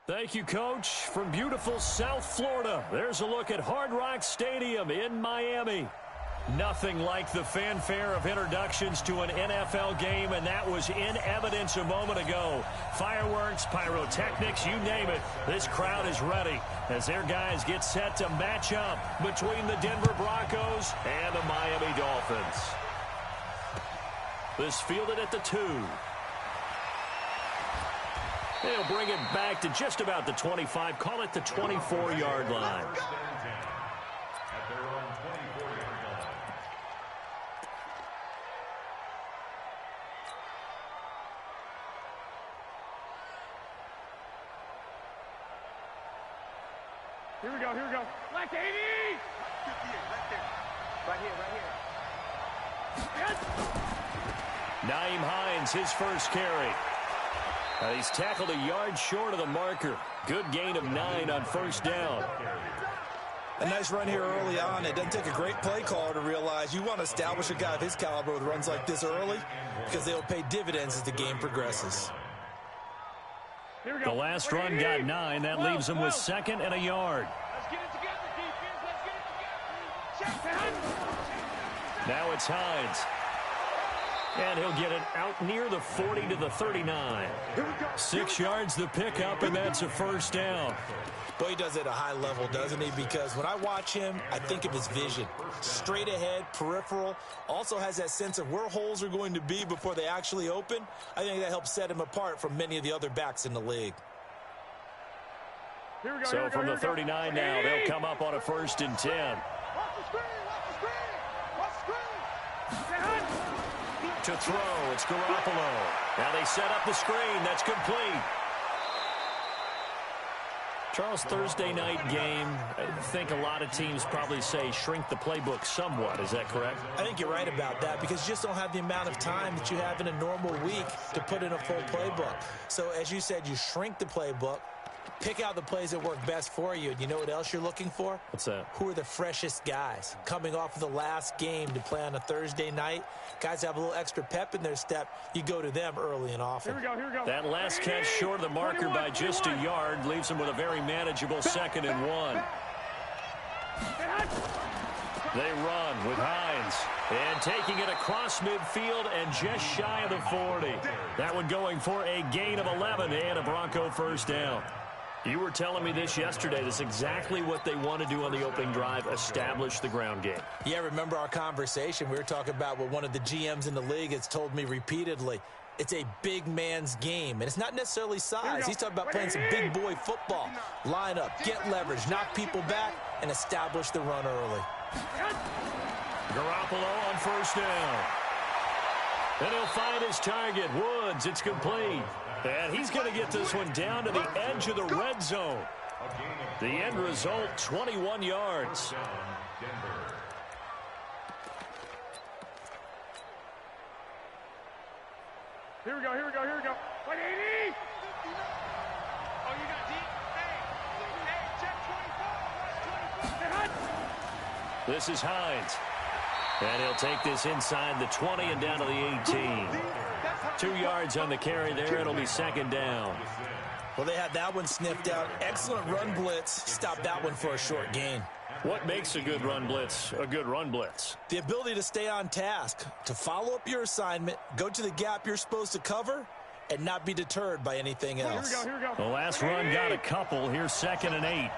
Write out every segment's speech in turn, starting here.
Thank you, Coach. From beautiful South Florida, there's a look at Hard Rock Stadium in Miami. Nothing like the fanfare of introductions to an NFL game, and that was in evidence a moment ago. Fireworks, pyrotechnics, you name it. This crowd is ready as their guys get set to match up between the Denver Broncos and the Miami Dolphins. This fielded at the 2. They'll bring it back to just about the 25. Call it the 24-yard line. Here we go, here we go. Left 80! Right here. Nyheim Hines, his first carry. He's tackled a yard short of the marker. Good gain of 9 on first down. A nice run here early on. It doesn't take a great play caller to realize you want to establish a guy of his caliber with runs like this early because they'll pay dividends as the game progresses. The last run got 9. That leaves him with 2nd and a yard. Let's get it together, defense. Let's get it together. Check. Now it's Hines. And he'll get it out near the 40 to the 39. 6 yards the pickup, and that's a first down. Well, he does it at a high level, doesn't he? Because when I watch him, I think of his vision. Straight ahead, peripheral. Also has that sense of where holes are going to be before they actually open. I think that helps set him apart from many of the other backs in the league. So from the 39 now, they'll come up on a 1st and 10. Watch the screen, watch the screen, watch the screen. To throw, it's Garoppolo. Now they set up the screen. That's complete. Charles, Thursday night game, I think a lot of teams probably say shrink the playbook somewhat. Is that correct? I think you're right about that because you just don't have the amount of time that you have in a normal week to put in a full playbook. So as you said, you shrink the playbook, pick out the plays that work best for you. And you know what else you're looking for? What's that? Who are the freshest guys coming off of the last game to play on a Thursday night? Guys have a little extra pep in their step. You go to them early and often. Here we go. That last catch short of the marker by just a yard leaves him with a very manageable 2nd and 1. They run with Hines. And taking it across midfield and just shy of the 40. That one going for a gain of 11 and a Bronco first down. You were telling me this yesterday. This is exactly what they want to do on the opening drive, establish the ground game. Yeah, remember our conversation? We were talking about what one of the GMs in the league has told me repeatedly. It's a big man's game, and it's not necessarily size. He's talking about playing some big boy football. Line up, get leverage, knock people back, and establish the run early. Garoppolo on first down. And he'll find his target, Woods. It's complete. And he's going to get this one down to the edge of the red zone. The end result, 21 yards. Here we go. Wait, 80! Oh, you got deep? Hey, check 24. Watch 24. This is Hines. And he'll take this inside the 20 and down to the 18. 2 yards on the carry there. It'll be 2nd down. Well, they had that one sniffed out. Excellent run blitz. Stopped that one for a short gain. What makes a good run blitz a good run blitz? The ability to stay on task, to follow up your assignment, go to the gap you're supposed to cover, and not be deterred by anything else. Here we go. The last run got a couple. Here's 2nd and 8.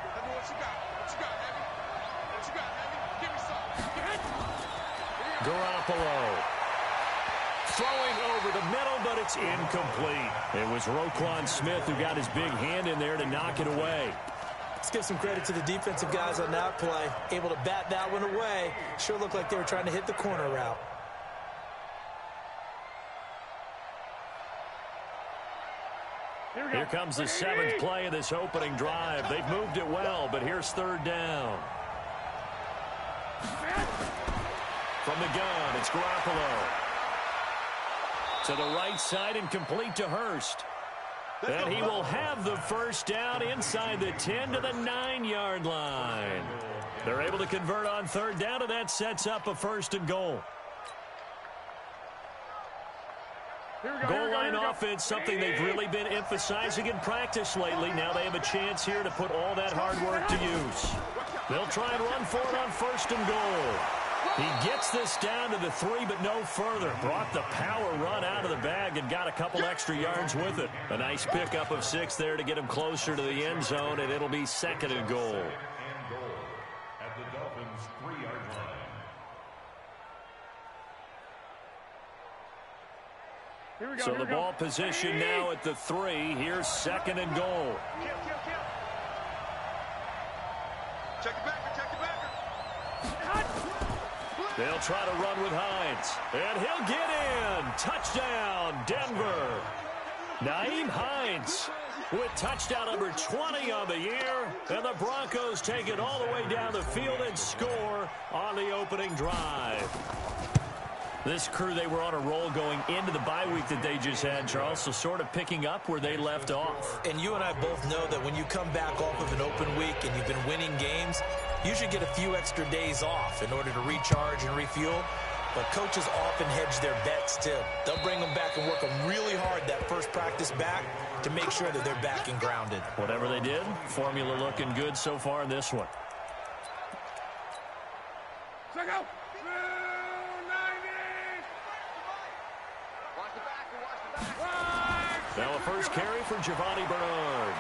Garoppolo. Throwing over the middle, but it's incomplete. It was Roquan Smith who got his big hand in there to knock it away. Let's give some credit to the defensive guys on that play. Able to bat that one away. Sure looked like they were trying to hit the corner route. Here comes the 7th play of this opening drive. They've moved it well, but here's 3rd down. From the gun, it's Garoppolo. To the right side and complete to Hurst. And he will have the first down inside the 10 to the 9-yard line. They're able to convert on 3rd down, and that sets up a 1st and goal. Goal line offense, something they've really been emphasizing in practice lately. Now they have a chance here to put all that hard work to use. They'll try and run for it on 1st and goal. He gets this down to the 3, but no further. Brought the power run out of the bag and got a couple extra yards with it. A nice pickup of 6 there to get him closer to the end zone, and it'll be 2nd and goal. At the Dolphins' 3-yard line. So the ball position now at the 3. Here's 2nd and goal. Check the backer, check the backer. They'll try to run with Hines. And he'll get in. Touchdown, Denver. Nyheim Hines with touchdown number 20 on the year. And the Broncos take it all the way down the field and score on the opening drive. This crew, they were on a roll going into the bye week that they just had, Charles, so sort of picking up where they left off. And you and I both know that when you come back off of an open week and you've been winning games, you should get a few extra days off in order to recharge and refuel. But coaches often hedge their bets, too. They'll bring them back and work them really hard that first practice back to make sure that they're back and grounded. Whatever they did, formula looking good so far in this one. Check out. 290. Watch the back, watch the back. Now a first carry for Giovanni Bernard.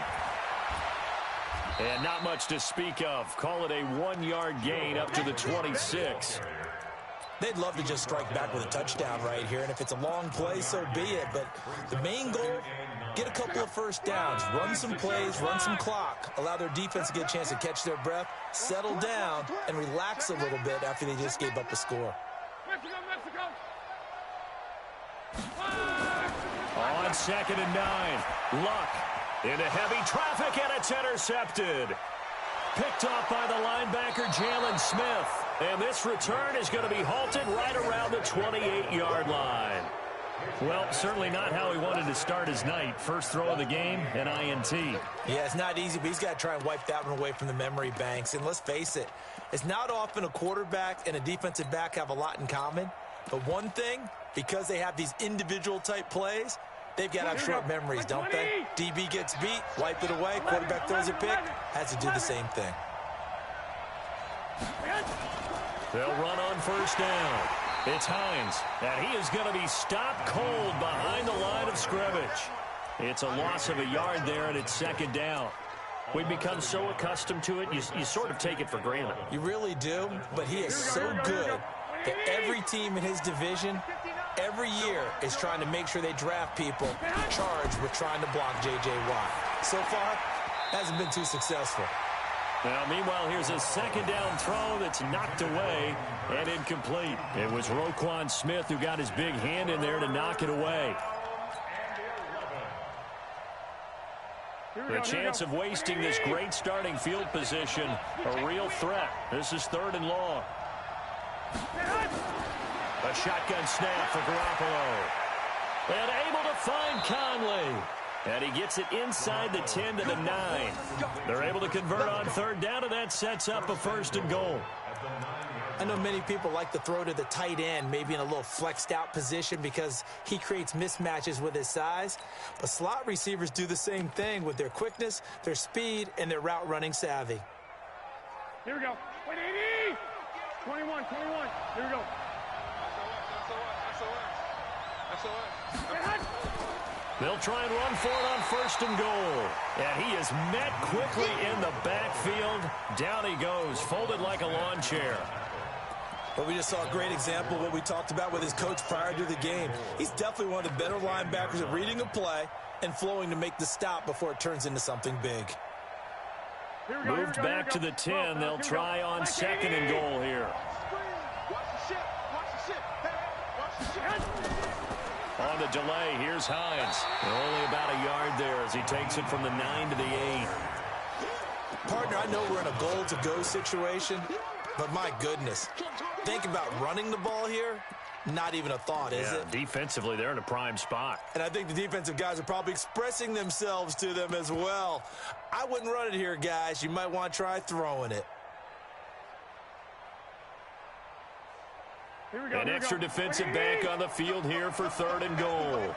And not much to speak of. Call it a 1-yard gain up to the 26. They'd love to just strike back with a touchdown right here, and if it's a long play, so be it. But the main goal, get a couple of first downs, run some plays, run some clock, allow their defense to get a chance to catch their breath, settle down, and relax a little bit after they just gave up a score. Mexico. On 2nd and 9, Luck into heavy traffic, and it's intercepted. Picked off by the linebacker, Jalen Smith. And this return is going to be halted right around the 28-yard line. Well, certainly not how he wanted to start his night. First throw of the game, an INT. Yeah, it's not easy, but he's got to try and wipe that one away from the memory banks. And let's face it, it's not often a quarterback and a defensive back have a lot in common. But one thing, because they have these individual-type plays, they've got to have short memories, don't they? DB gets beat, wipe it away, quarterback throws a pick, has to do the same thing. They'll run on first down. It's Hines, and he is going to be stopped cold behind the line of scrimmage. It's a loss of a yard there, and it's 2nd down. We've become so accustomed to it, you sort of take it for granted. You really do, but he is so good that every team in his division, every year, is trying to make sure they draft people charged with trying to block J.J. Watt. So far, hasn't been too successful. Now, meanwhile, here's a 2nd down throw that's knocked away and incomplete. It was Roquan Smith who got his big hand in there to knock it away. The chance of wasting this great starting field position, a real threat. This is 3rd and long. A shotgun snap for Garoppolo. And able to find Conley. And he gets it inside the 10 to the 9. They're able to convert on 3rd down, and that sets up a 1st and goal. I know many people like to throw to the tight end, maybe in a little flexed out position because he creates mismatches with his size. But slot receivers do the same thing with their quickness, their speed, and their route running savvy. Here we go. 180. 21. Here we go. They'll try and run for it on 1st and goal. And he is met quickly in the backfield. Down he goes, folded like a lawn chair. But we just saw a great example of what we talked about with his coach prior to the game. He's definitely one of the better linebackers at reading a play and flowing to make the stop before it turns into something big. Moved back to the 10. They'll try on 2nd and goal here. Watch the ship. Watch the ship. On the delay, here's Hines. Only about a yard there as he takes it from the 9 to the 8. Partner, I know we're in a goal-to-go situation, but my goodness, think about running the ball here. Not even a thought, is it? Defensively, they're in a prime spot. And I think the defensive guys are probably expressing themselves to them as well. I wouldn't run it here, guys. You might want to try throwing it. An extra defensive back on the field here for 3rd and goal.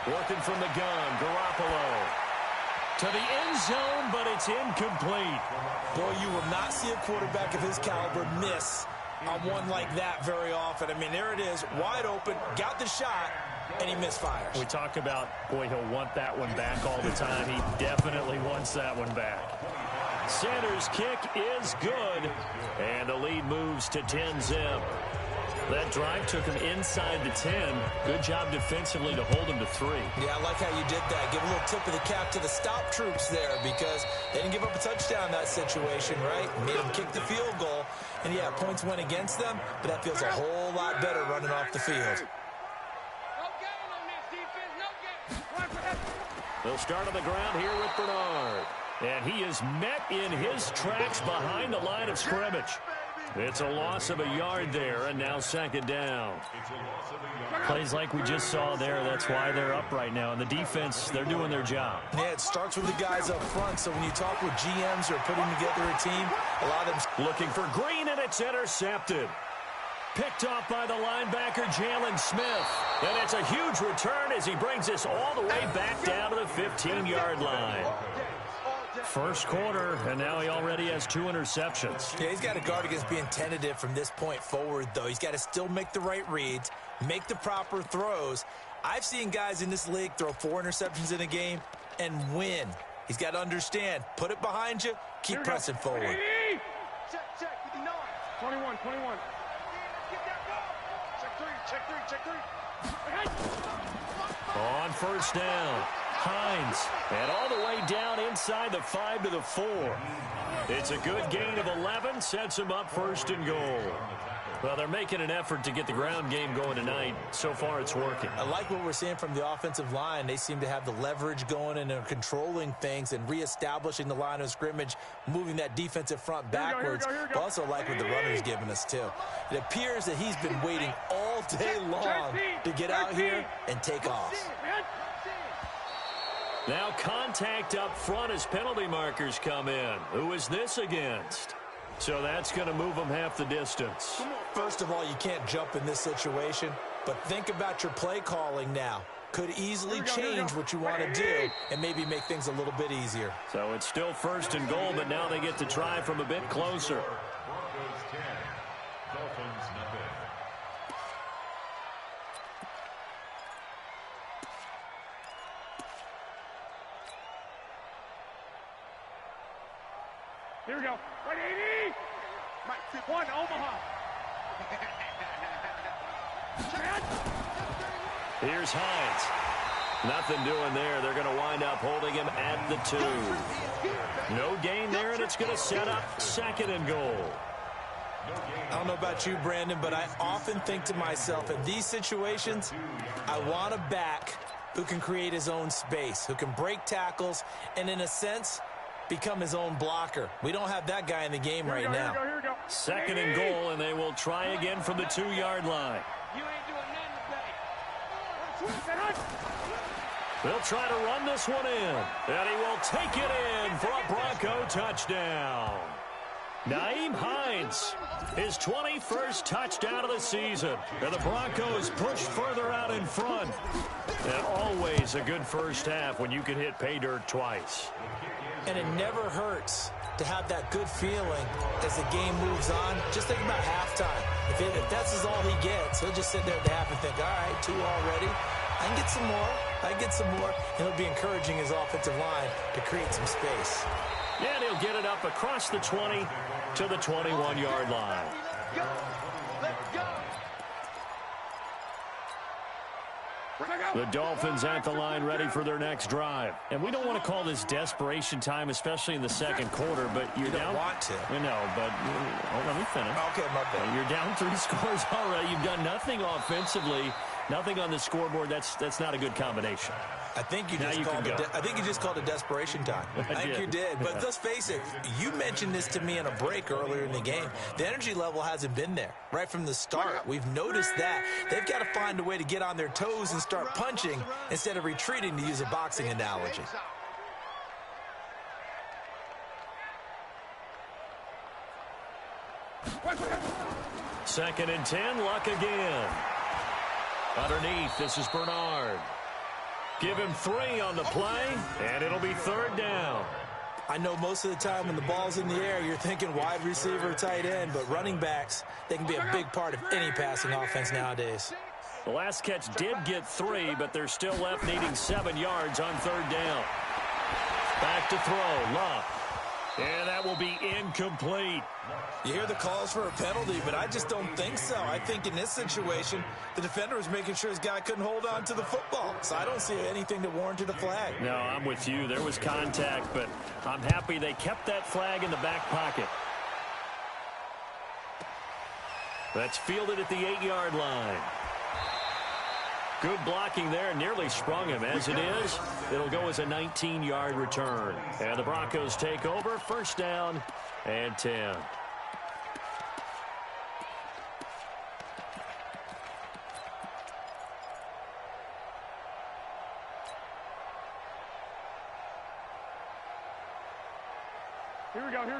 Working from the gun, Garoppolo. To the end zone, but it's incomplete. Boy, you will not see a quarterback of his caliber miss on one like that very often. I mean, there it is, wide open, got the shot, and he misfires. We talk about, boy, he'll want that one back all the time. He definitely wants that one back. Sanders' kick is good, and the lead moves to 10-zip. That drive took him inside the 10. Good job defensively to hold him to 3. Yeah, I like how you did that. Give a little tip of the cap to the stop troops there because they didn't give up a touchdown in that situation, right? Made them kick the field goal. And, yeah, points went against them, but that feels a whole lot better running off the field. They'll start on the ground here with Bernard. And he is met in his tracks behind the line of scrimmage. It's a loss of a yard there, and now 2nd down. Plays like we just saw there, that's why they're up right now. And the defense, they're doing their job. Yeah, it starts with the guys up front, so when you talk with GMs who are putting together a team, a lot of them... Looking for Green, and it's intercepted. Picked off by the linebacker, Jalen Smith. And it's a huge return as he brings this all the way back down to the 15-yard line. First quarter, and now he already has 2 interceptions. Yeah, he's got to guard against being tentative from this point forward, though. He's got to still make the right reads, make the proper throws. I've seen guys in this league throw 4 interceptions in a game and win. He's got to understand, put it behind you, keep pressing forward. Check, 59. 21. Get that ball. Check 3. On first down, Hines. And all the way down inside the 5 to the 4. It's a good gain of 11, sets him up 1st and goal. Well, they're making an effort to get the ground game going tonight. So far, it's working. I like what we're seeing from the offensive line. They seem to have the leverage going and are controlling things and reestablishing the line of scrimmage, moving that defensive front backwards. But also like what the runner's giving us, too. It appears that he's been waiting all day long to get out here and take off. Now contact up front as penalty markers come in. Who is this against? So that's going to move them half the distance. First of all, you can't jump in this situation, but think about your play calling now. Could easily change what you want to do and maybe make things a little bit easier. So it's still 1st and goal, but now they get to try from a bit closer. Broncos 10, Dolphins nothing. Here we go. 180. Mike, 1, Omaha. Here's Hines. Nothing doing there. They're going to wind up holding him at the 2. No gain there, and it's going to set up 2nd and goal. I don't know about you, Brandon, but I often think to myself, in these situations, I want a back who can create his own space, who can break tackles, and in a sense, become his own blocker. We don't have that guy in the game right now. Here we go. 2nd and goal, and they will try again from the 2-yard line. You ain't doing nothing today. They'll try to run this one in, and he will take it in for a Bronco touchdown. Nyheim Hines, his 21st touchdown of the season, and the Broncos push further out in front. And always a good first half when you can hit pay dirt twice. And it never hurts to have that good feeling as the game moves on. Just think about halftime. If that's all he gets, he'll just sit there at the half and think, all right, 2 already. I can get some more. I can get some more. And he'll be encouraging his offensive line to create some space. And he'll get it up across the 20 to the 21-yard line. Let's go. The Dolphins at the line ready for their next drive. And we don't want to call this desperation time, especially in the 2nd quarter, but you're down. You don't want to. I know, but let me finish. Okay, my bad. You're down 3 scores already. You've done nothing offensively, nothing on the scoreboard. That's not a good combination. I think you just called it desperation time. I think you did. But let's face it, you mentioned this to me in a break earlier in the game. The energy level hasn't been there right from the start. We've noticed that. They've got to find a way to get on their toes and start punching instead of retreating, to use a boxing analogy. Second and 10, Luck again. Underneath, this is Bernard. Give him 3 on the play, and it'll be third down. I know most of the time when the ball's in the air, you're thinking wide receiver, tight end, but running backs, they can be a big part of any passing offense nowadays. The last catch did get 3, but they're still left needing 7 yards on third down. Back to throw, Luck. And that will be incomplete. You hear the calls for a penalty, but I just don't think so. I think in this situation, the defender was making sure his guy couldn't hold on to the football. So I don't see anything that warranted a flag. No, I'm with you. There was contact, but I'm happy they kept that flag in the back pocket. That's fielded at the 8-yard line. Good blocking there, nearly sprung him. As it is, it'll go as a 19-yard return. And the Broncos take over, first down and 10.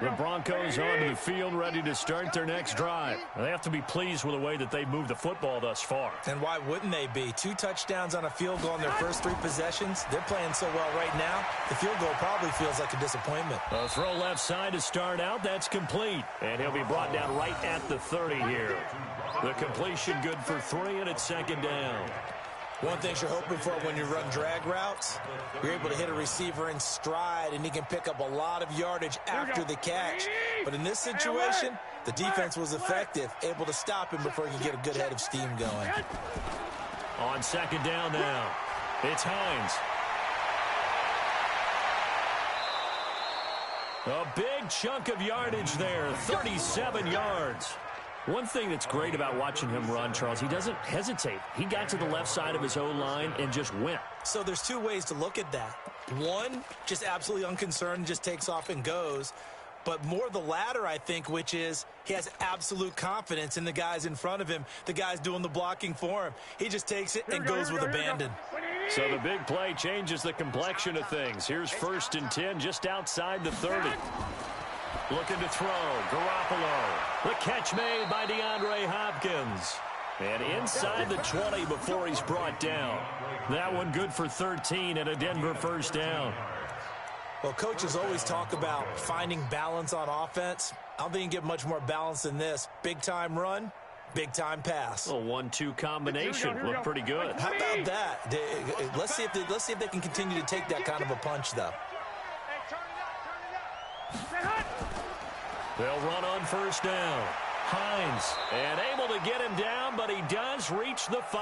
The Broncos onto the field, ready to start their next drive. They have to be pleased with the way that they've moved the football thus far. And why wouldn't they be? 2 touchdowns on a field goal in their first 3 possessions. They're playing so well right now, the field goal probably feels like a disappointment. A throw left side to start out. That's complete. And he'll be brought down right at the 30 here. The completion good for 3, and it's second down. One thing you're hoping for when you run drag routes, you're able to hit a receiver in stride, and he can pick up a lot of yardage after the catch. But in this situation, the defense was effective, able to stop him before he could get a good head of steam going. On second down now, it's Hines. A big chunk of yardage there, 37 yards. One thing that's great about watching him run, Charles, he doesn't hesitate. He got to the left side of his O-line and just went. So there's 2 ways to look at that. One, just absolutely unconcerned, just takes off and goes. But more the latter, I think, which is he has absolute confidence in the guys in front of him, the guys doing the blocking for him. He just takes it and goes with abandon. So the big play changes the complexion of things. Here's first and 10 just outside the 30. Looking to throw, Garoppolo. The catch made by DeAndre Hopkins. And inside the 20 before he's brought down. That one good for 13 and a Denver first down. Well, coaches always talk about finding balance on offense. I don't think you can get much more balance than this. Big-time run, big-time pass. A 1-2 combination. Looked pretty good. How about that? Let's see if they can continue to take that kind of a punch, though. They'll run on first down. Hines, and able to get him down, but he does reach the 5.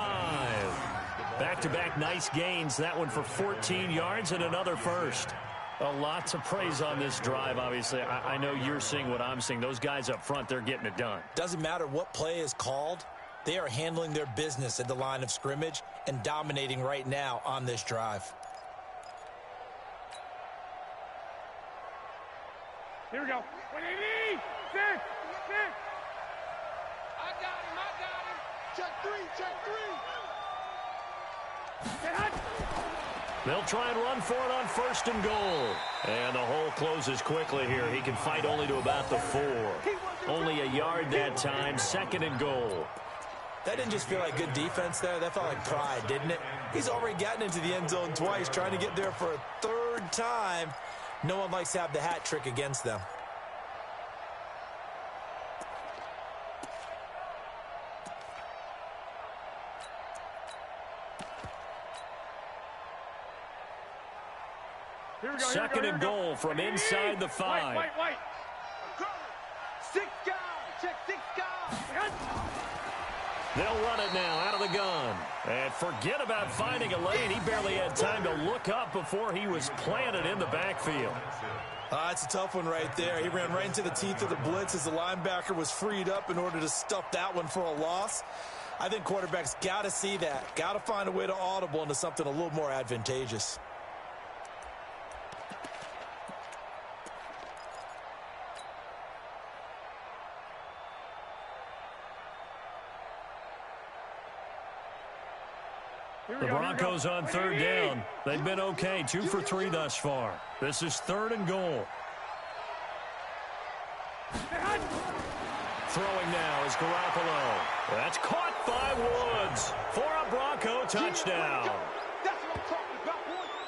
Back-to-back nice gains. That one for 14 yards and another first. A lot to praise on this drive, obviously. I know you're seeing what I'm seeing. Those guys up front, they're getting it done. Doesn't matter what play is called. They are handling their business at the line of scrimmage and dominating right now on this drive. Here we go. 180. 6. I got him. Check 3. They'll try and run for it on first and goal. And the hole closes quickly here. He can fight only to about the 4. Only a yard that time, second and goal. That didn't just feel like good defense there. That felt like pride, didn't it? He's already gotten into the end zone twice, trying to get there for a 3rd time. No one likes to have the hat trick against them. Second and goal from inside the 5. White. 6 guys. Check 6 guys. They'll run it now out of the gun. And forget about finding a lane. He barely had time to look up before he was planted in the backfield. It's a tough one right there. He ran right into the teeth of the blitz as the linebacker was freed up in order to stuff that one for a loss. I think quarterbacks got to see that. Got to find a way to audible into something a little more advantageous. The Broncos on third down. They've been okay, 2 for 3 thus far. This is 3rd and goal. Throwing now is Garoppolo. That's caught by Woods for a Bronco touchdown. That's what I'm talking about,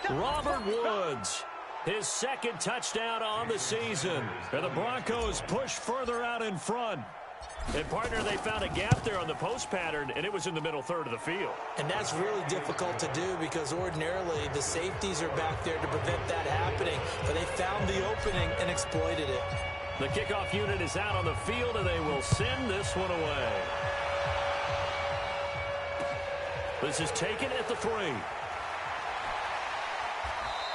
boy. Robert Woods, his second touchdown on the season. And the Broncos push further out in front. And, partner, they found a gap there on the post pattern, and it was in the middle third of the field. And that's really difficult to do because ordinarily the safeties are back there to prevent that happening. But they found the opening and exploited it. The kickoff unit is out on the field, and they will send this one away. This is taken at the 3.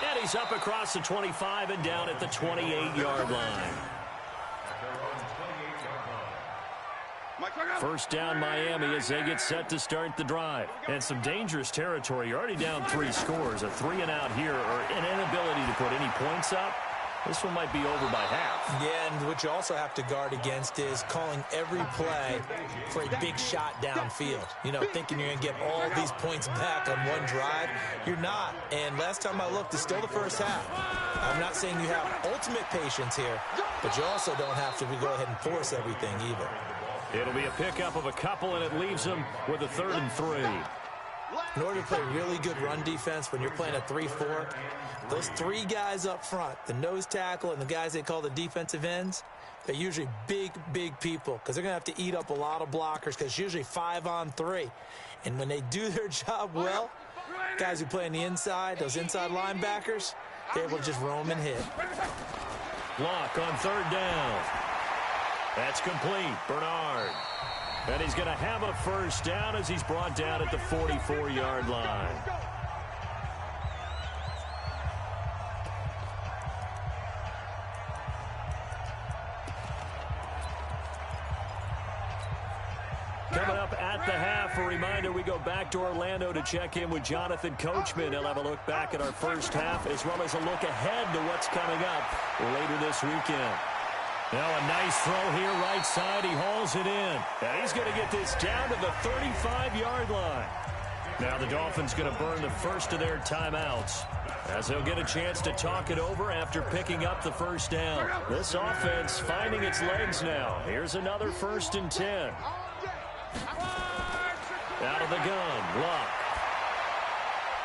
And he's up across the 25 and down at the 28-yard line. First down Miami as they get set to start the drive. And some dangerous territory. You're already down 3 scores. A 3 and out here, or an inability to put any points up. This one might be over by half. Yeah, and what you also have to guard against is calling every play for a big shot downfield. You know, thinking you're going to get all these points back on one drive. You're not. And last time I looked, it's still the first half. I'm not saying you have ultimate patience here, but you also don't have to go ahead and force everything either. It'll be a pickup of a couple, and it leaves them with a 3rd and 3. In order to play really good run defense when you're playing a 3-4, those 3 guys up front, the nose tackle and the guys they call the defensive ends, they're usually big, big people because they're going to have to eat up a lot of blockers because it's usually 5 on 3. And when they do their job well, guys who play on the inside, those inside linebackers, they're able to just roam and hit. Block on 3rd down. That's complete. Bernard. And he's going to have a first down as he's brought down at the 44-yard line. Coming up at the half, a reminder, we go back to Orlando to check in with Jonathan Coachman. He'll have a look back at our first half as well as a look ahead to what's coming up later this weekend. Now a nice throw here right side. He hauls it in. And he's going to get this down to the 35-yard line. Now the Dolphins going to burn the first of their timeouts as they'll get a chance to talk it over after picking up the first down. This offense finding its legs now. Here's another 1st and 10. Out of the gun, Luck.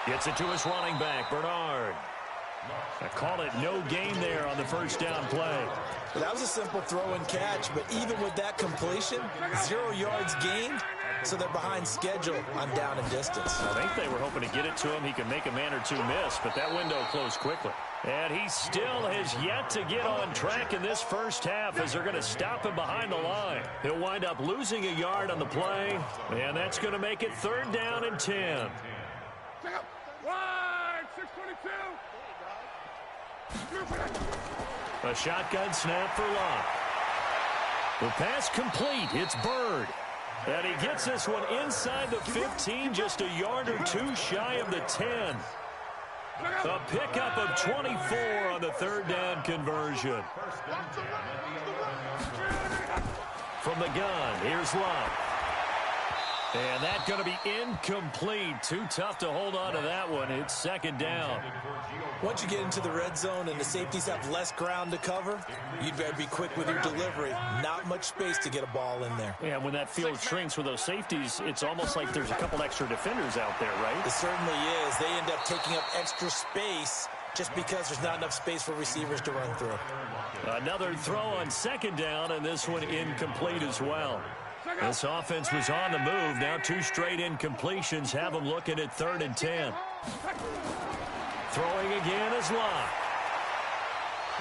Gets it to his running back, Bernard. I call it no gain there on the first down play. Well, that was a simple throw and catch, but even with that completion, 0 yards gained, so they're behind schedule on down and distance. I think they were hoping to get it to him. He could make a man or 2 miss, but that window closed quickly. And he still has yet to get on track in this first half as they're going to stop him behind the line. He'll wind up losing a yard on the play, and that's going to make it 3rd down and 10. Wide, 622. A shotgun snap for Luck. The pass complete. It's Bird. And he gets this one inside the 15, just a yard or 2 shy of the 10. A pickup of 24 on the 3rd down conversion. From the gun, here's Luck. And that's going to be incomplete. Too tough to hold on to that one. It's 2nd down. Once you get into the red zone and the safeties have less ground to cover, you'd better be quick with your delivery. Not much space to get a ball in there. Yeah, when that field shrinks with those safeties, it's almost like there's a couple extra defenders out there, right? It certainly is. They end up taking up extra space just because there's not enough space for receivers to run through. Another throw on 2nd down, and this one incomplete as well. This offense was on the move. Now 2 straight incompletions have them looking at 3rd and 10. Throwing again is Luck.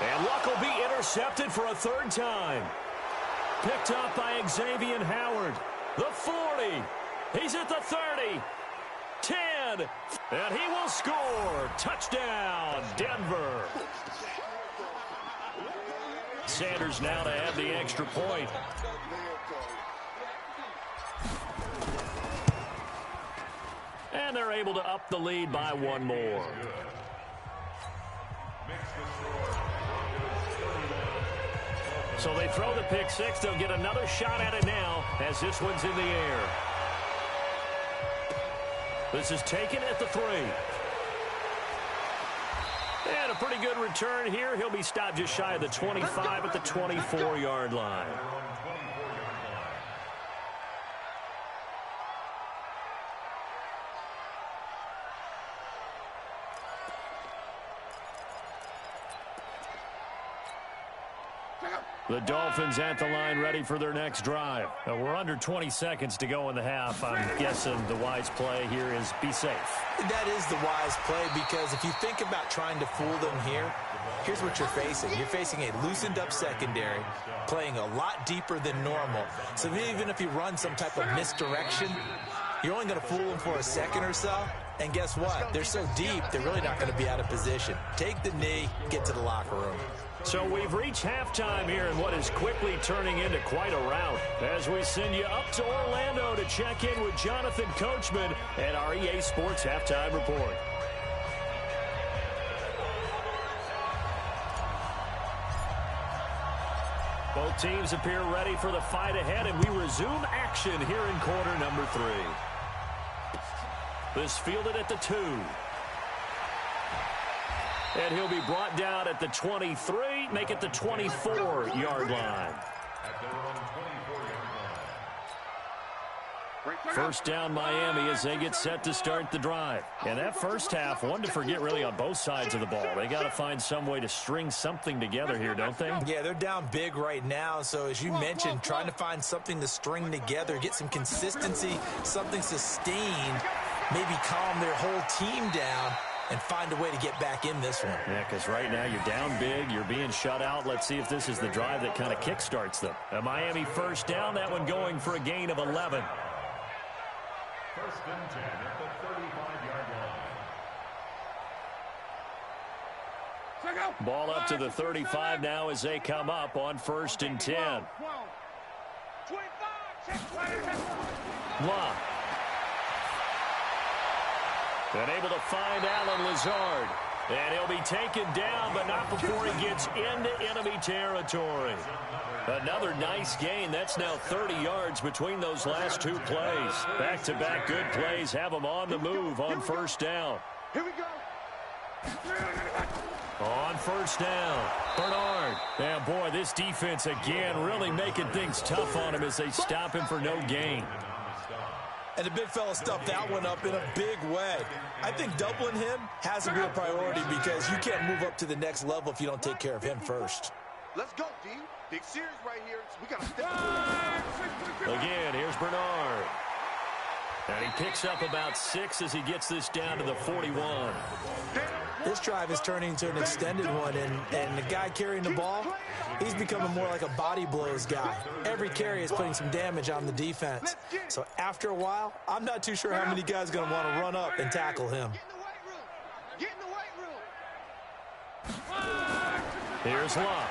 And Luck will be intercepted for a 3rd time. Picked up by Xavier Howard. The 40. He's at the 30. 10. And he will score. Touchdown, Denver. Sanders now to have the extra point. And they're able to up the lead by 1 more. So they throw the pick 6. They'll get another shot at it now as this one's in the air. This is taken at the 3. And a pretty good return here. He'll be stopped just shy of the 25 at the 24-yard line. The Dolphins at the line ready for their next drive. We're under 20 seconds to go in the half. I'm guessing the wise play here is be safe. That is the wise play because if you think about trying to fool them here, here's what you're facing. You're facing a loosened up secondary, playing a lot deeper than normal. So even if you run some type of misdirection, you're only going to fool them for a second or so. And guess what? They're so deep, they're really not going to be out of position. Take the knee, get to the locker room. So we've reached halftime here in what is quickly turning into quite a rout as we send you up to Orlando to check in with Jonathan Coachman and our EA Sports Halftime Report. Both teams appear ready for the fight ahead, and we resume action here in quarter number 3. This fielded at the 2. And he'll be brought down at the 23, make it the 24-yard line. First down Miami as they get set to start the drive. And that first half, one to forget really on both sides of the ball. They got to find some way to string something together here, don't they? Yeah, they're down big right now. So as you mentioned, trying to find something to string together, get some consistency, something sustained, maybe calm their whole team down and find a way to get back in this one. Yeah, because right now you're down big, you're being shut out. Let's see if this is the drive that kind of kickstarts them. A Miami first down, that one going for a gain of 11. First and 10 at the 35-yard line. Ball up to the 35 now as they come up on first and 10. 25. Blah. And able to find Alan Lazard. And he'll be taken down, but not before he gets into enemy territory. Another nice gain. That's now 30 yards between those last two plays. Back-to-back good plays have them on the move on first down. Here we go. On first down, Bernard. And boy, this defense again really making things tough on him as they stop him for no gain. And the big fella stuffed that one up in a big way. I think doubling him has to be a priority because you can't move up to the next level if you don't take care of him first. Let's go, D. Big series right here. We got to step up. Again, here's Bernard. And he picks up about 6 as he gets this down to the 41. This drive is turning into an extended one, and the guy carrying the ball, he's becoming more like a body blows guy. Every carry is putting some damage on the defense. So after a while, I'm not too sure how many guys are going to want to run up and tackle him. Get in the weight room. Here's Locke.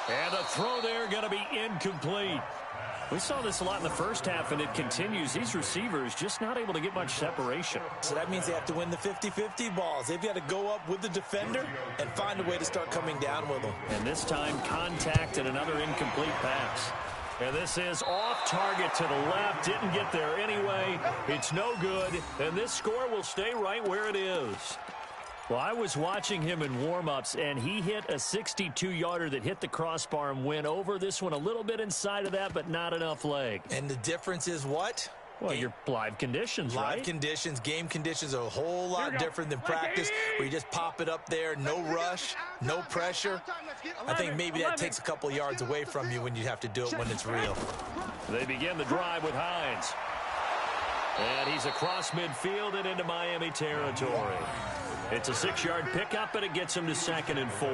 And a throw there going to be incomplete. We saw this a lot in the first half, and it continues. These receivers just not able to get much separation. So that means they have to win the 50-50 balls. They've got to go up with the defender and find a way to start coming down with them. And this time, contact and another incomplete pass. And this is off target to the left. Didn't get there anyway. It's no good. And this score will stay right where it is. Well, I was watching him in warm-ups, and he hit a 62-yarder that hit the crossbar and went over. This one a little bit inside of that, but not enough leg. And the difference is what? Well, your live conditions, right? Live conditions, game conditions are a whole lot different than practice, where you just pop it up there, no rush, no pressure. I think maybe that takes a couple yards away from you when you have to do it when it's real. They begin the drive with Hines. And he's across midfield and into Miami territory. It's a 6-yard pickup, and it gets him to 2nd and 4.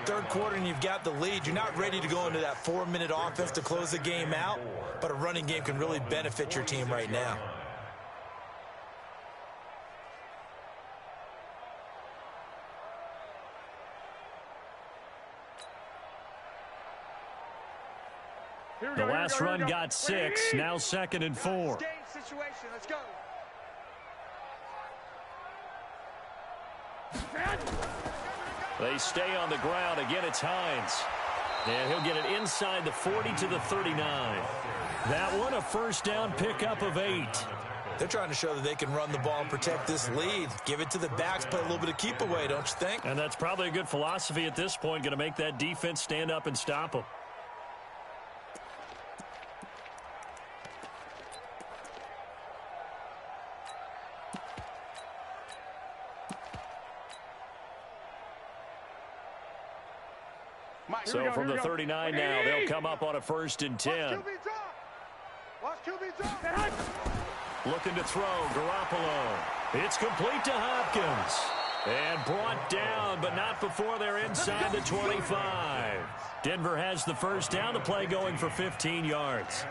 Third quarter, and you've got the lead. You're not ready to go into that 4-minute offense to close the game out, but a running game can really benefit your team right now. The last run got 6, now 2nd and 4. Let's go. They stay on the ground. Again, it's Hines. And he'll get it inside the 40 to the 39. That one, a first down pickup of 8. They're trying to show that they can run the ball and protect this lead. Give it to the backs, play a little bit of keep away, don't you think? And that's probably a good philosophy at this point, going to make that defense stand up and stop them. So from the 39 now, they'll come up on a 1st and 10. Watch QB drop. Looking to throw, Garoppolo. It's complete to Hopkins. And brought down, but not before they're inside the 25. Denver has the first down. The play going for 15 yards.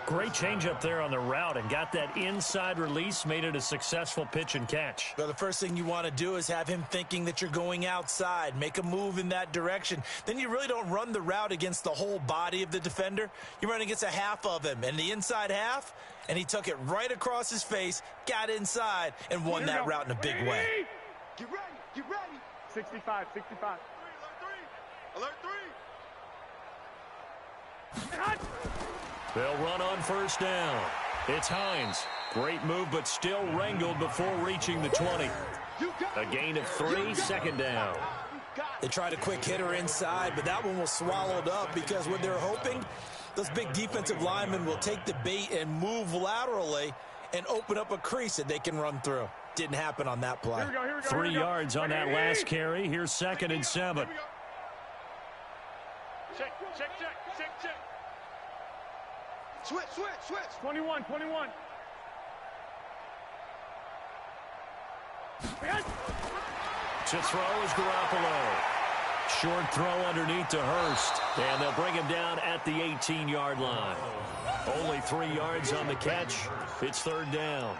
Great change up there on the route and got that inside release, made it a successful pitch and catch. Well, the first thing you want to do is have him thinking that you're going outside, make a move in that direction. Then you really don't run the route against the whole body of the defender. You run against a half of him, and the inside half, and he took it right across his face, got inside, and won that route in a big way. Get ready, get ready. 65, 65. Alert 3. They'll run on first down. It's Hines. Great move, but still wrangled before reaching the 20. A gain of 3, 2nd down. They tried a quick hitter inside, but that one was swallowed up because what they're hoping, those big defensive linemen will take the bait and move laterally and open up a crease that they can run through. Didn't happen on that play. 3 yards on that last carry. Here's 2nd and 7. Check. Switch. 21. To throw is Garoppolo. Short throw underneath to Hurst. And they'll bring him down at the 18-yard line. Only 3 yards on the catch. It's 3rd down.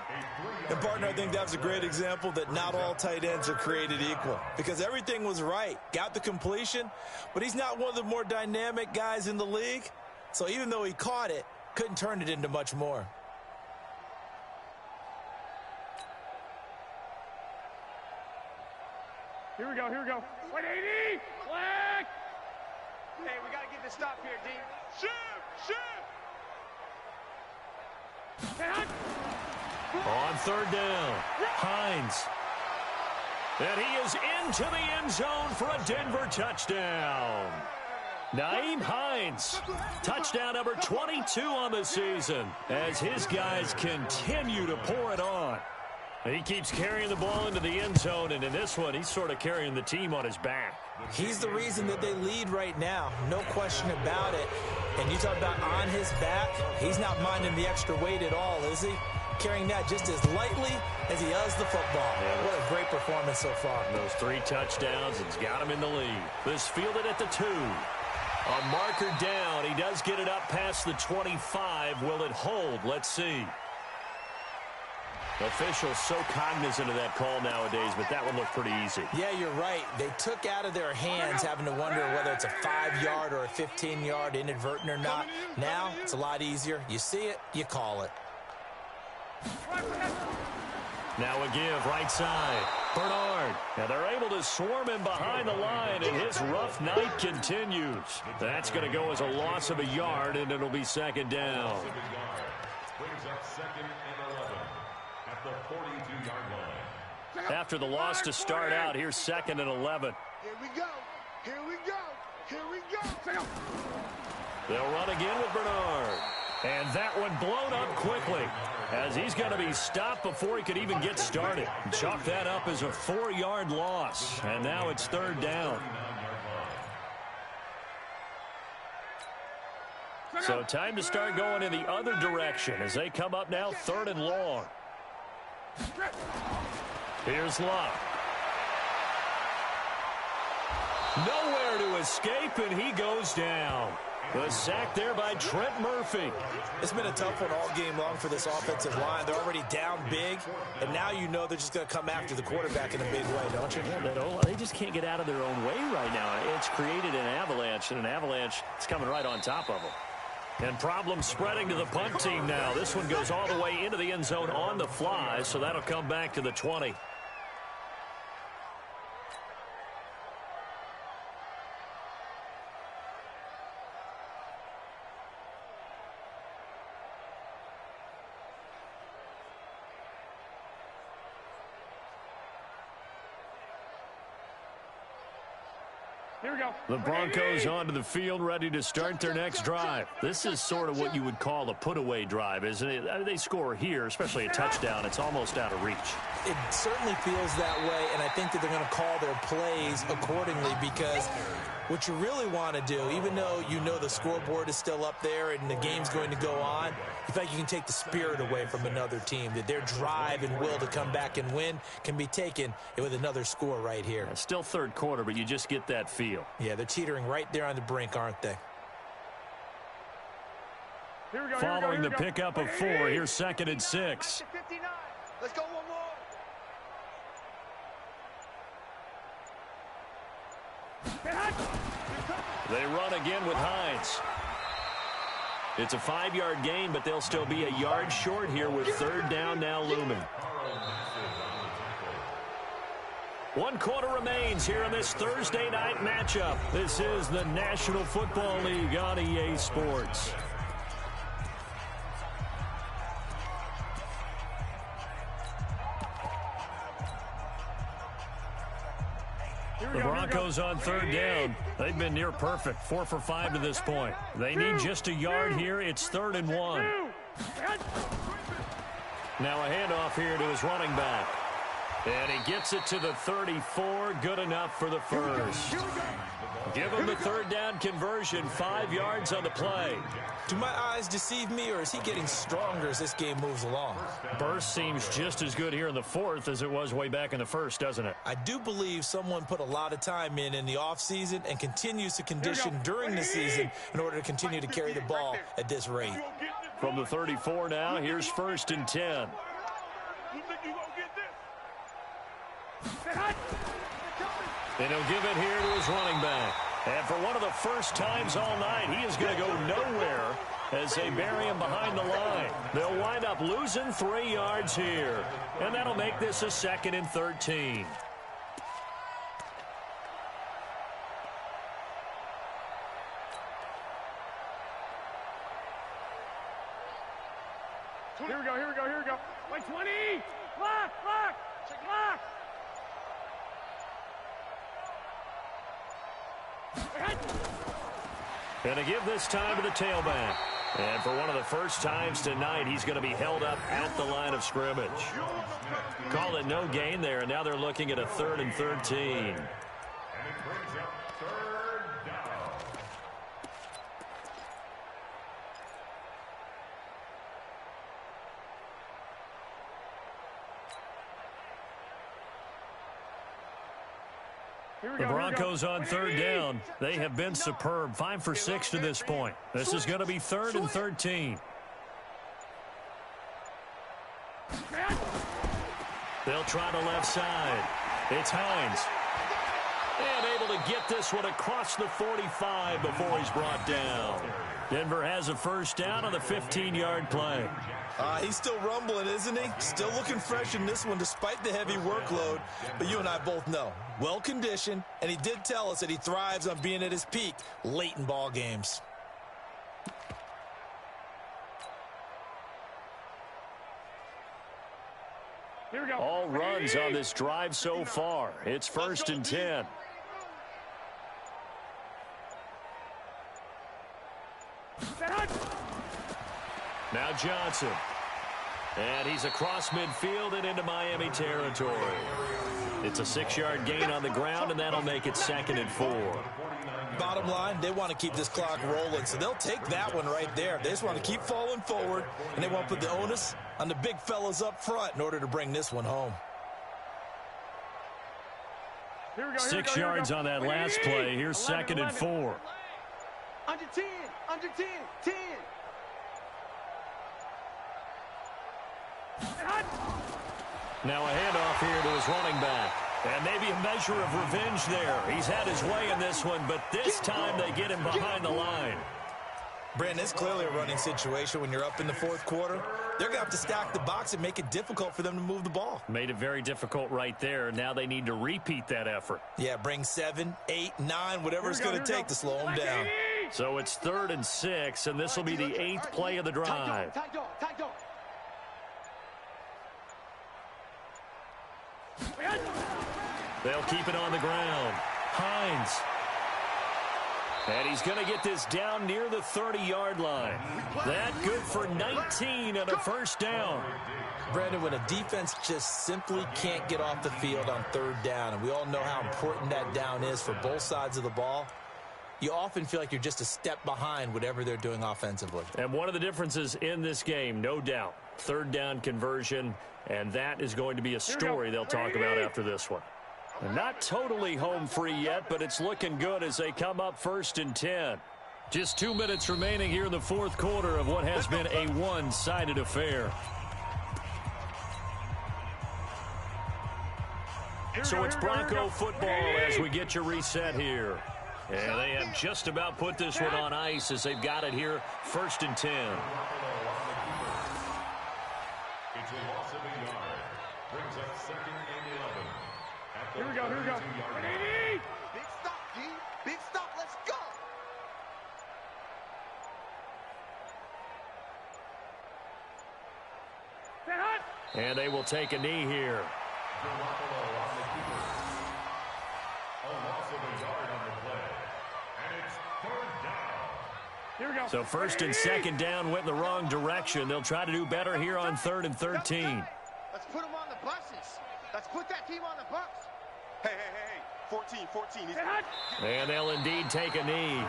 And, partner, I think that was a great example that not all tight ends are created equal. Because everything was right. Got the completion, but he's not one of the more dynamic guys in the league. So even though he caught it, couldn't turn it into much more. Here we go. 180. Flag. Hey, we got to get this stop here, D. Shoot. On 3rd down, Hines. And he is into the end zone for a Denver touchdown. Nyheim Hines, touchdown number 22 on the season as his guys continue to pour it on. He keeps carrying the ball into the end zone, and in this one, he's sort of carrying the team on his back. He's the reason that they lead right now, no question about it. And you talk about on his back, he's not minding the extra weight at all, is he? Carrying that just as lightly as he does the football. Yeah, what a great performance so far. Those 3 touchdowns, it's got him in the lead. This fielded at the 2. A marker down. He does get it up past the 25. Will it hold? Let's see. Officials so cognizant of that call nowadays, but that one looked pretty easy. Yeah, you're right. They took out of their hands having to wonder whether it's a 5-yard or a 15-yard inadvertent or not. Now, it's a lot easier. You see it, you call it. Now a give, right side. Bernard. Now they're able to swarm him behind the line, and his rough night continues. That's going to go as a loss of a yard, and it'll be 2nd down. Brings up 2nd and 11 at the 42-yard line. After the loss to start out, here's 2nd and 11. Here we go. They'll run again with Bernard. And that one blown up quickly as he's going to be stopped before he could even get started. Chalk that up as a 4-yard loss. And now it's 3rd down. So time to start going in the other direction as they come up now 3rd and long. Here's Luck. Nowhere to escape, and he goes down. The sack there by Trent Murphy. It's been a tough one all game long for this offensive line. They're already down big, and now you know they're just going to come after the quarterback in a big way, don't you? Yeah, they just can't get out of their own way right now. It's created an avalanche, and an avalanche is coming right on top of them. And problems spreading to the punt team now. This one goes all the way into the end zone on the fly, so that'll come back to the 20. Here we go. The Broncos onto the field, ready to start their next drive. This is sort of what you would call a put-away drive, isn't it? I mean, they score here, especially a touchdown. It's almost out of reach. It certainly feels that way, and I think that they're going to call their plays accordingly because What you really want to do, even though you know the scoreboard is still up there and the game's going to go on, you think you can take the spirit away from another team, that their drive and will to come back and win can be taken with another score right here. It's still third quarter, but you just get that feel. Yeah, they're teetering right there on the brink, aren't they? Following the pickup of 4, here's 2nd and 6. Let's go one more. They run again with Hines. It's a 5-yard gain, but they'll still be a yard short here with 3rd down now looming. 1 quarter remains here in this Thursday night matchup. This is the National Football League on EA Sports. The Broncos on 3rd down. They've been near perfect, 4 for 5 to this point. They need just a yard here. It's 3rd and 1. Now a handoff here to his running back. And he gets it to the 34. Good enough for the first. Give him the 3rd down conversion. 5 yards on the play. Do my eyes deceive me, or is he getting stronger as this game moves along? Burst seems just as good here in the 4th as it was way back in the 1st, doesn't it? I do believe someone put a lot of time in the offseason and continues to condition during the season in order to continue to carry the ball at this rate. From the 34 now, here's 1st and 10. And he'll give it here to his running back. And for one of the first times all night, he is going to go nowhere as they bury him behind the line. They'll wind up losing 3 yards here. And that'll make this a 2nd and 13. Here we go. Like 20. Lock. And to give this time to the tailback. And for one of the first times tonight, he's going to be held up at the line of scrimmage. Call it no gain there, and now they're looking at a 3rd and 13. The Broncos on 3rd down. They have been superb. 5 for 6 to this point. This is going to be 3rd and 13. They'll try the left side. It's Hines. And able to get this one across the 45 before he's brought down. Denver has a 1st down on the 15-yard play. He's still rumbling, isn't he? Still looking fresh in this one despite the heavy workload. But you and I both know, well-conditioned, and he did tell us that he thrives on being at his peak late in ball games. All runs on this drive so far. It's 1st and 10. Now Johnson. And he's across midfield and into Miami territory. It's a 6-yard gain on the ground, and that'll make it 2nd and 4. Bottom line, they want to keep this clock rolling, so they'll take that one right there. They just want to keep falling forward, and they want to put the onus on the big fellas up front in order to bring this one home. 6 yards on that last play. Here's 2nd and 4. Under 10. 10. Now a handoff here to his running back. And maybe a measure of revenge there. He's had his way in this one, but this time they get him behind the line. Brandon, it's clearly a running situation when you're up in the 4th quarter. They're going to have to stack the box and make it difficult for them to move the ball. Made it very difficult right there. Now they need to repeat that effort. Yeah, bring 7, 8, 9, whatever it's going to take to slow them down. So it's 3rd and 6, and this will be the 8th play of the drive. Tight dog. They'll keep it on the ground. Hines. And he's going to get this down near the 30-yard line. That good for 19 and a 1st down. Brandon, when a defense just simply can't get off the field on 3rd down, and we all know how important that down is for both sides of the ball, you often feel like you're just a step behind whatever they're doing offensively. And one of the differences in this game, no doubt, third down conversion, and that is going to be a story they'll talk about after this one. And not totally home free yet, but it's looking good as they come up 1st and 10. Just 2 minutes remaining here in the fourth quarter of what has been a one-sided affair. So it's Bronco football as we get your reset here. And they have just about put this one on ice as they've got it here, 1st and 10. It's a loss of a yard. Brings up 2nd and 11. Here we go, here we go. 180! Big stop, D. Big stop. Let's go. Stand hot! And they will take a knee here. Garoppolo on the keeper. A loss of a yard on the play. And it's 3rd down. Here we go. So 1st and 2nd down went in the wrong direction. They'll try to do better here on 3rd and 13. Let's put them on the buses. Let's put that team on the bus. Hey, hey, hey, hey. 14. Stand hot! And they'll indeed take a knee.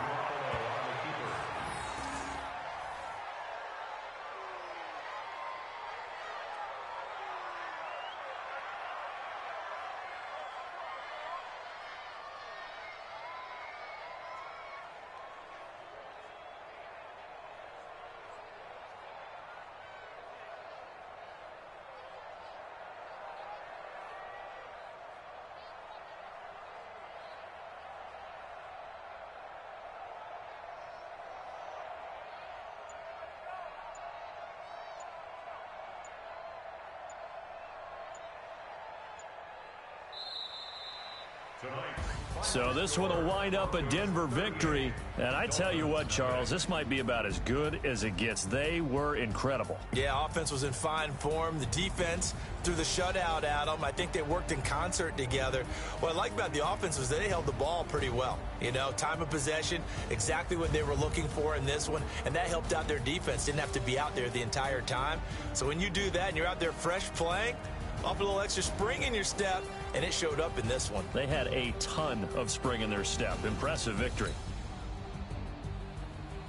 So this one will wind up a Denver victory. And I tell you what, Charles, this might be about as good as it gets. They were incredible. Yeah, offense was in fine form. The defense threw the shutout at them. I think they worked in concert together. What I like about the offense was they held the ball pretty well. You know, time of possession, exactly what they were looking for in this one. And that helped out their defense. Didn't have to be out there the entire time. So when you do that and you're out there fresh playing, off a little extra spring in your step, and it showed up in this one. They had a ton of spring in their step. Impressive victory.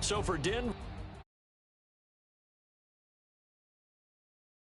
So for Denver.